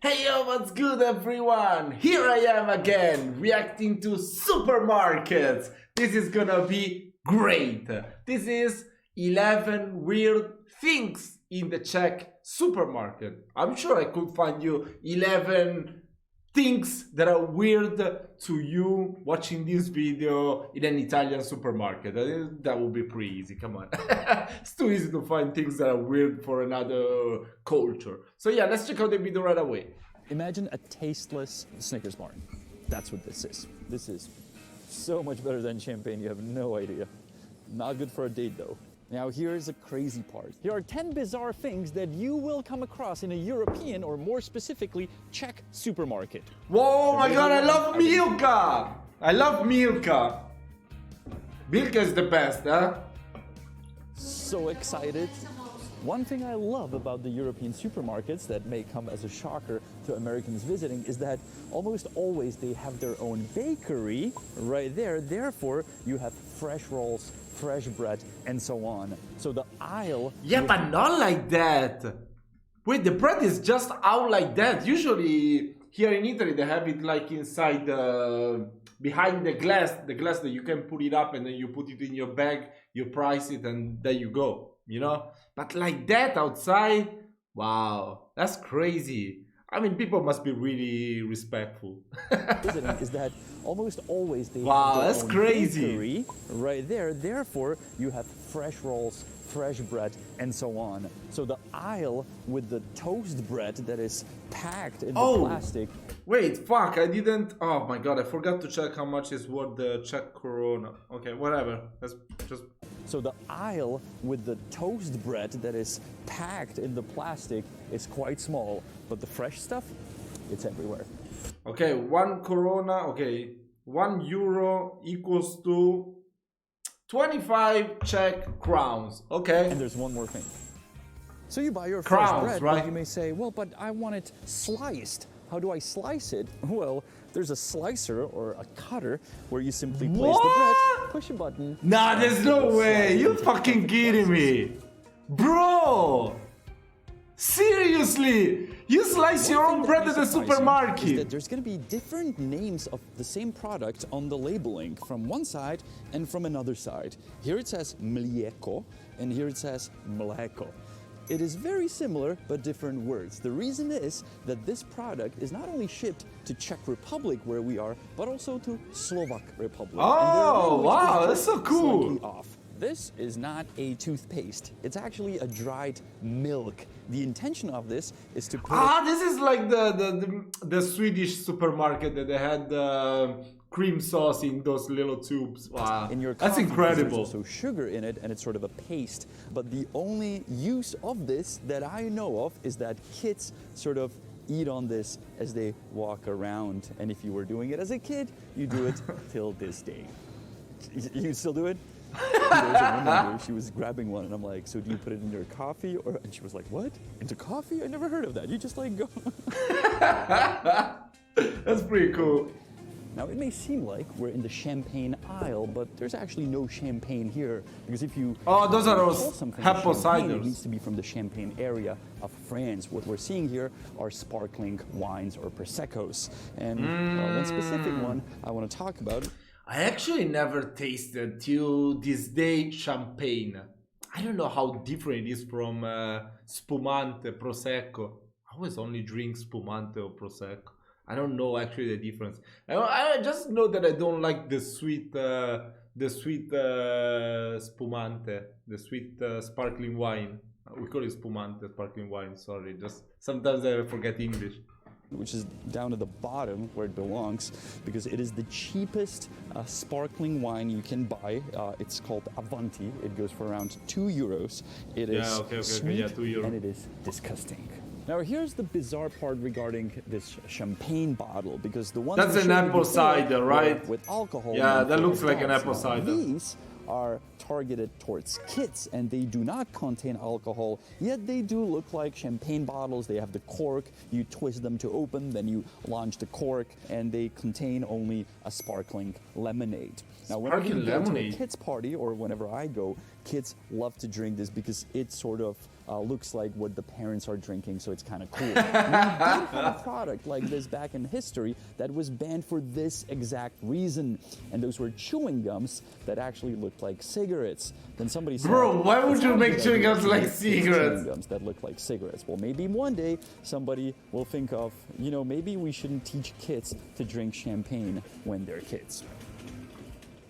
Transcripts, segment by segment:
Hey yo, what's good everyone? Here I am again, reacting to supermarkets. This is gonna be great. This is 11 weird things in the Czech supermarket. I'm sure I could find you 11 things that are weird to you watching this video in an Italian supermarket. That would be pretty easy, come on. It's too easy to find things that are weird for another culture. So yeah, let's check out the video right away. Imagine a tasteless Snickers bar. That's what this is. This is so much better than champagne, you have no idea. Not good for a date though. Now here's a crazy part. Here are 10 bizarre things that you will come across in a European, or more specifically, Czech supermarket. Whoa, my god, I love Milka! I love Milka. Milka is the best, huh? So excited. One thing I love about the European supermarkets that may come as a shocker to Americans visiting is that almost always they have their own bakery right there. Therefore, you have fresh rolls, fresh bread, and so on. So the aisle... Yeah, but not like that. Wait, the bread is just out like that. Usually, here in Italy, they have it like inside behind the glass that you can put it up and then you put it in your bag, you price it, and there you go, you know? But like that outside, wow, that's crazy. I mean, people must be really respectful. is that almost always they wow, have their that's own crazy. bakery right there. Therefore, you have fresh rolls, fresh bread, and so on. So the aisle with the toast bread that is packed in the plastic. Wait, fuck, I didn't... Oh my god, I forgot to check how much is worth the Czech Corona. Okay, whatever. Let's just... So the aisle with the toast bread that is packed in the plastic is quite small, but the fresh stuff, it's everywhere. Okay, 1 Corona, okay, €1 equals to 25 Czech crowns, okay? And there's one more thing. So you buy your Crowns, fresh bread, right? but you may say, well, but I want it sliced. How do I slice it? Well, there's a slicer or a cutter where you simply place the bread, push a button. Nah, there's no way. You're fucking kidding me. Bro! Seriously? You slice your own bread at the supermarket? Is that there's going to be different names of the same product on the labeling from one side and from another side. Here it says mlieko and here it says mleko. It is very similar, but different words. The reason is that this product is not only shipped to Czech Republic, where we are, but also to Slovak Republic. Oh, wow, that's so cool. Off. This is not a toothpaste. It's actually a dried milk. The intention of this is to put... this is like the Swedish supermarket that they had cream sauce in those little tubes. Wow, in your that's coffee, incredible. There's also sugar in it, and it's sort of a paste. But the only use of this that I know of is that kids sort of eat on this as they walk around. And if you were doing it as a kid, you do it till this day. You still do it? There's a woman here, she was grabbing one, and I'm like, so do you put it in your coffee? And she was like, what? Into coffee? I never heard of that. You just like go. That's pretty cool. Now, it may seem like we're in the champagne aisle, but there's actually no champagne here, because if you those are those apple champagne, it ciders. needs to be from the Champagne area of France. What we're seeing here are sparkling wines or Proseccos. And one specific one I want to talk about. I actually never tasted till this day champagne. I don't know how different it is from spumante, prosecco. I always only drink spumante or prosecco. I don't know actually the difference. I just know that I don't like the sweet spumante, the sweet sparkling wine. We call it spumante, sparkling wine. Sorry, just sometimes I forget English. Which is down at the bottom where it belongs, because it is the cheapest sparkling wine you can buy. It's called Avanti. It goes for around €2. It is sweet, yeah, €2. and it is disgusting. Now here's the bizarre part regarding this champagne bottle, because the one that's an apple cider, right? With alcohol. Yeah, that looks like an apple cider. These are targeted towards kids, and they do not contain alcohol, yet they do look like champagne bottles. They have the cork, you twist them to open, then you launch the cork, and they contain only a sparkling lemonade. Now, whenever you go to a kids party, or whenever I go, kids love to drink this because it sort of looks like what the parents are drinking, so it's kind of cool. We did have a product like this back in history that was banned for this exact reason, and those were chewing gums that actually looked like cigarettes. Then somebody said, bro, why would you make chewing gums like cigarettes? Chewing gums that look like cigarettes. Well, maybe one day somebody will think of, you know, maybe we shouldn't teach kids to drink champagne when they're kids.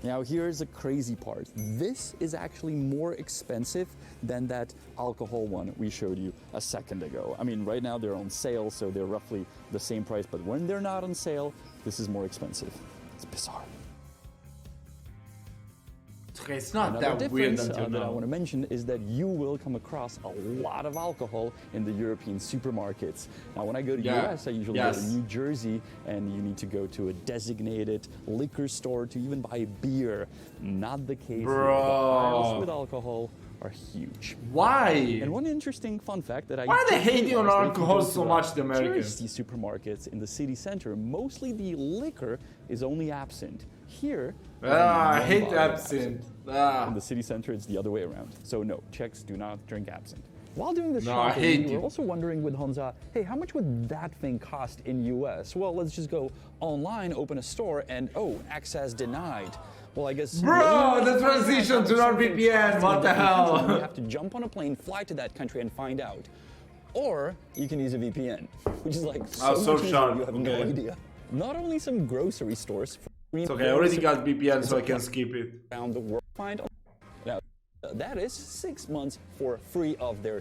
Now here's the crazy part. This is actually more expensive than that alcohol one we showed you a second ago. I mean, right now they're on sale, so they're roughly the same price, but when they're not on sale, this is more expensive. It's bizarre. Okay, it's not Another that weird difference until that I now. want to mention is that you will come across a lot of alcohol in the European supermarkets. Now, when I go to US, I usually go to New Jersey, and you need to go to a designated liquor store to even buy beer. Not the case here. The aisles with alcohol are huge. Why? And one interesting fun fact that I Why are they just hating on realized, if you alcohol go so to much, the Americans? touristy supermarkets in the city center, mostly the liquor is only absinthe. Here, I hate non-bottled absinthe. In the city center, it's the other way around. So no, Czechs do not drink absinthe. While doing this No, I shopping, hate we you. were also wondering with Honza, hey, how much would that thing cost in US? Well, let's just go online, open a store, and oh, access denied. Well, I guess... Bro, the transition to NordVPN, what the You hell? have to jump on a plane, fly to that country, and find out. Or you can use a VPN, which is like so much easier, sharp. you have no idea. Not only some grocery stores... It's okay, I already got VPN, so I can skip it. Around the world, find now that is 6 months for free of their.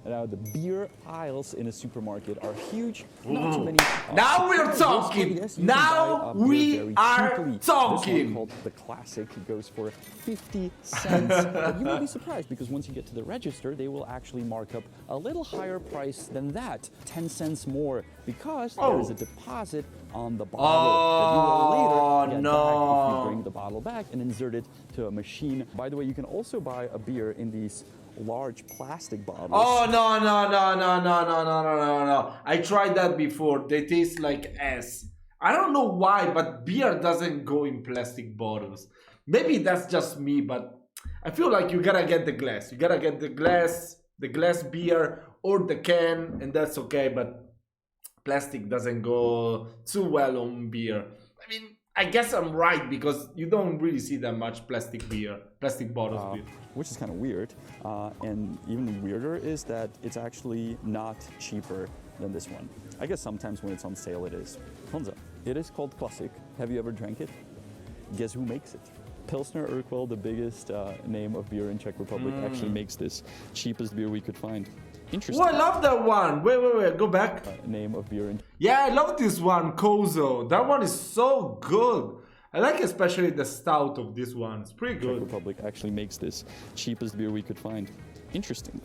Now the beer aisles in a supermarket are huge. Not too many. Now we're talking. Yes, you can Now buy a beer we very are cheaply. talking. This one called the Classic goes for 50 cents. But you will be surprised because once you get to the register, they will actually mark up a little higher price than that, 10 cents more, because there is a deposit on the bottle that you will later get back if you bring the bottle back and insert it to a machine. By the way, you can also buy a beer in these large plastic bottles. Oh no. I tried that before. They taste like ass. I don't know why, but beer doesn't go in plastic bottles. Maybe that's just me, but I feel like you gotta get the glass. You gotta get the glass beer or the can, and that's okay, but plastic doesn't go too well on beer. I mean, I guess I'm right because you don't really see that much plastic bottles beer. Which is kind of weird. And even weirder is that it's actually not cheaper than this one. I guess sometimes when it's on sale it is. Honza, it is called Classic. Have you ever drank it? Guess who makes it? Pilsner Urquell, the biggest name of beer in Czech Republic, actually makes this cheapest beer we could find. Interesting. Oh, I love that one. Wait, go back. Name of beer in... Yeah, I love this one, Kozo. That one is so good. I like especially the stout of this one. It's pretty Czech good. Republic actually makes this cheapest beer we could find. Interesting.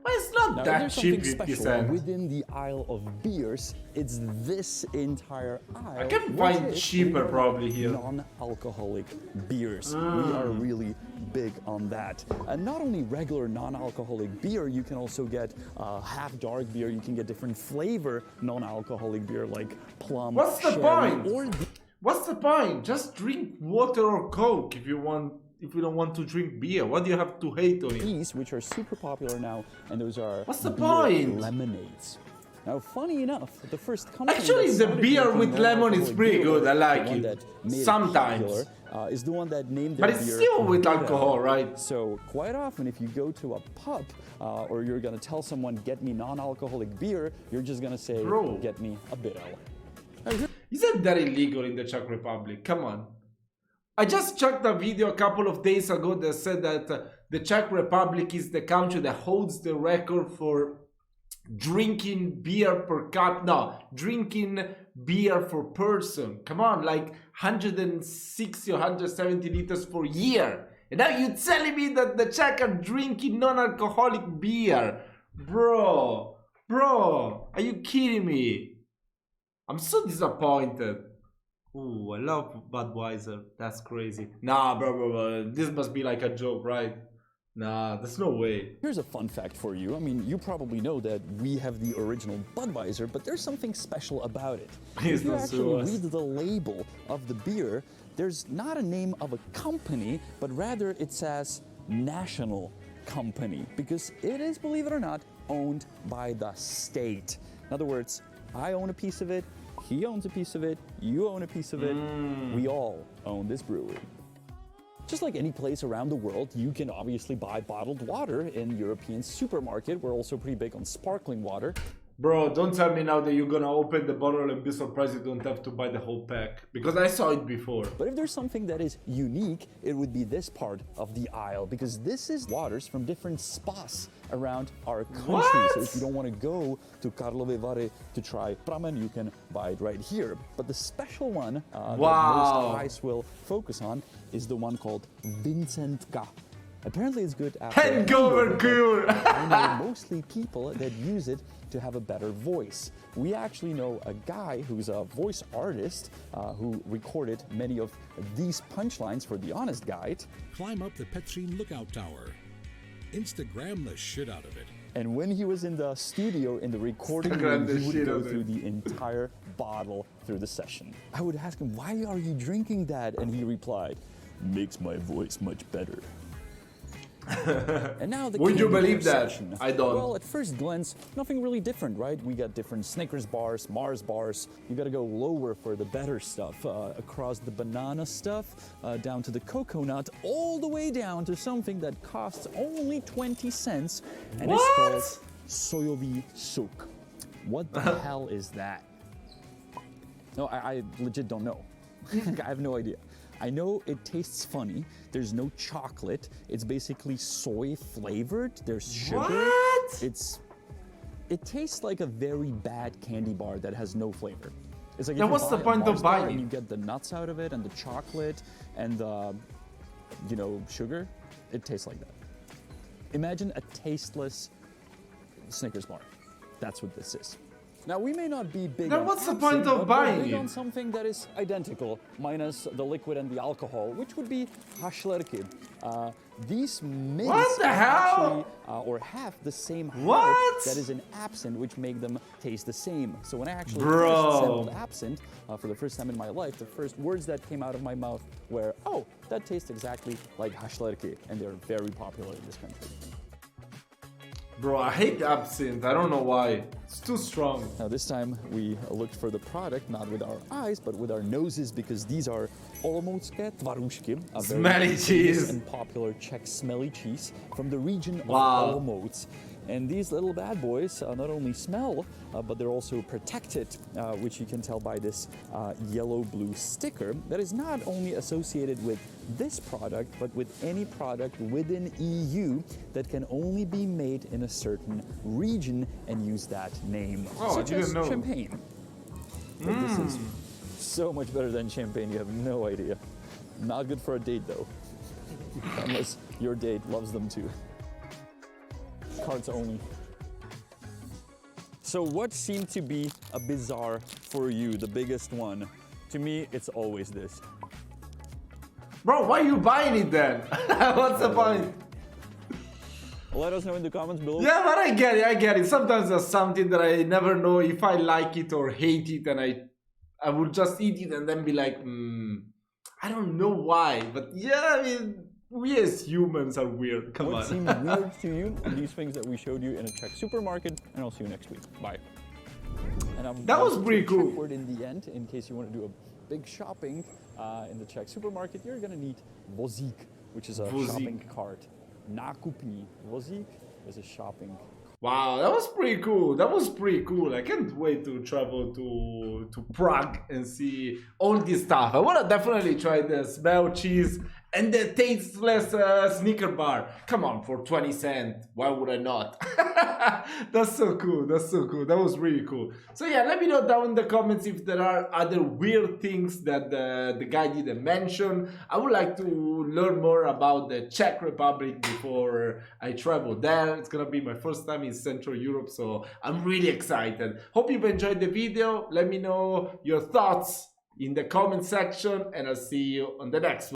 But it's not Now, that there's cheap, something 50 special cents. within the aisle of beers. It's this entire aisle. I can which find is cheaper probably here. Non-alcoholic beers. We are really big on that. And not only regular non-alcoholic beer, you can also get half dark beer. You can get different flavor non-alcoholic beer like plum. What's the sherry, point? Or What's the point? Just drink water or Coke if you don't want to drink beer. What do you have to hate on it? these, which are super popular now, and those are What's the beer point? lemonades. Now, funny enough, the first company Actually, that the started beer making with lemon is non-alcoholic pretty beer, good. I like the one it. that made Sometimes. popular, is the one that named But their it's beer still with Vita. alcohol, right? So quite often, if you go to a pub or you're gonna tell someone, "Get me non-alcoholic beer," you're just gonna say, Bro. "Get me a bitter." Isn't that illegal in the Czech Republic? Come on. I just checked a video a couple of days ago that said that the Czech Republic is the country that holds the record for drinking beer per cup. No, drinking beer per person. Come on, like 160 or 170 liters per year. And now you're telling me that the Czech are drinking non-alcoholic beer. Bro, are you kidding me? I'm so disappointed. Ooh, I love Budweiser. That's crazy. Nah, bro. This must be like a joke, right? Nah, there's no way. Here's a fun fact for you. I mean, you probably know that we have the original Budweiser, but there's something special about it. Please If you don't actually sue us. read the label of the beer, there's not a name of a company, but rather it says national company, because it is, believe it or not, owned by the state. In other words, I own a piece of it, he owns a piece of it, you own a piece of it, we all own this brewery. Just like any place around the world, you can obviously buy bottled water in European supermarket. We're also pretty big on sparkling water. Bro, don't tell me now that you're gonna open the bottle and be surprised you don't have to buy the whole pack. Because I saw it before. But if there's something that is unique, it would be this part of the aisle. Because this is waters from different spas around our country. What? So if you don't want to go to Karlovy Vary to try pramen, you can buy it right here. But the special one that most eyes will focus on is the one called Vincentka. Apparently it's good after Hangover cure! I know mostly people that use it to have a better voice. We actually know a guy who's a voice artist who recorded many of these punchlines for The Honest Guide. Climb up the Petrin Lookout Tower. Instagram the shit out of it. And when he was in the studio, in the recording room, he would go through the entire bottle through the session. I would ask him, why are you drinking that? And he replied, makes my voice much better. And now the Would you believe that? section. I don't. Well, at first glance, nothing really different, right? We got different Snickers bars, Mars bars. You gotta go lower for the better stuff. Across the banana stuff, down to the coconut, all the way down to something that costs only 20 cents. And it's called soyový sok. What the hell is that? No, I legit don't know. I have no idea. I know it tastes funny. There's no chocolate. It's basically soy flavored. There's sugar. What? It tastes like a very bad candy bar that has no flavor. It's like Yeah, if you what's the buy a point of Mars bar buying and it? you get the nuts out of it and the chocolate and the, sugar. It tastes like that. Imagine a tasteless Snickers bar. That's what this is. Now, we may not be big Then on what's the absinthe, point of but buying we're big it? on something that is identical, minus the liquid and the alcohol, which would be hashlerky. These mints What the hell? actually, or have the same What? heart that is in absinthe, which make them taste the same. So when I actually Bro. first sampled absinthe for the first time in my life, the first words that came out of my mouth were, oh, that tastes exactly like hashlerky, and they're very popular in this country. Bro, I hate absinthe. I don't know why. It's too strong. Now this time we looked for the product not with our eyes but with our noses, because these are olomoucké tvarůžky, a very Smelly famous cheese. and popular Czech smelly cheese from the region of Wow. Olomouc. And these little bad boys not only smell, but they're also protected, which you can tell by this yellow-blue sticker that is not only associated with this product, but with any product within EU that can only be made in a certain region and use that name, Oh, I such didn't as know. champagne. But this is so much better than champagne, you have no idea. Not good for a date, though, unless your date loves them too. Cards only. So what seemed to be a bizarre for you, the biggest one? To me, it's always this. Bro, why are you buying it then? What's the point? Let us know in the comments below. Yeah, but I get it. Sometimes there's something that I never know if I like it or hate it, and I will just eat it and then be like, I don't know why, but yeah, I mean, we as humans are weird. Come What on. seemed weird to you? These things that we showed you in a Czech supermarket, and I'll see you next week. Bye. And That was pretty cool. Word in the end, in case you want to do a big shopping in the Czech supermarket, you're gonna need vozík, which is a Vozík. shopping cart. Nákupní vozík is a shopping cart. Wow, that was pretty cool. That was pretty cool. I can't wait to travel to Prague and see all this stuff. I want to definitely try the smell cheese and the tasteless Snicker bar. Come on, for 20 cents. Why would I not? That's so cool. That's so cool. That was really cool. So yeah, let me know down in the comments if there are other weird things that the guy didn't mention. I would like to learn more about the Czech Republic before I travel there. It's gonna be my first time in Central Europe, so I'm really excited. Hope you've enjoyed the video. Let me know your thoughts in the comment section, and I'll see you on the next one.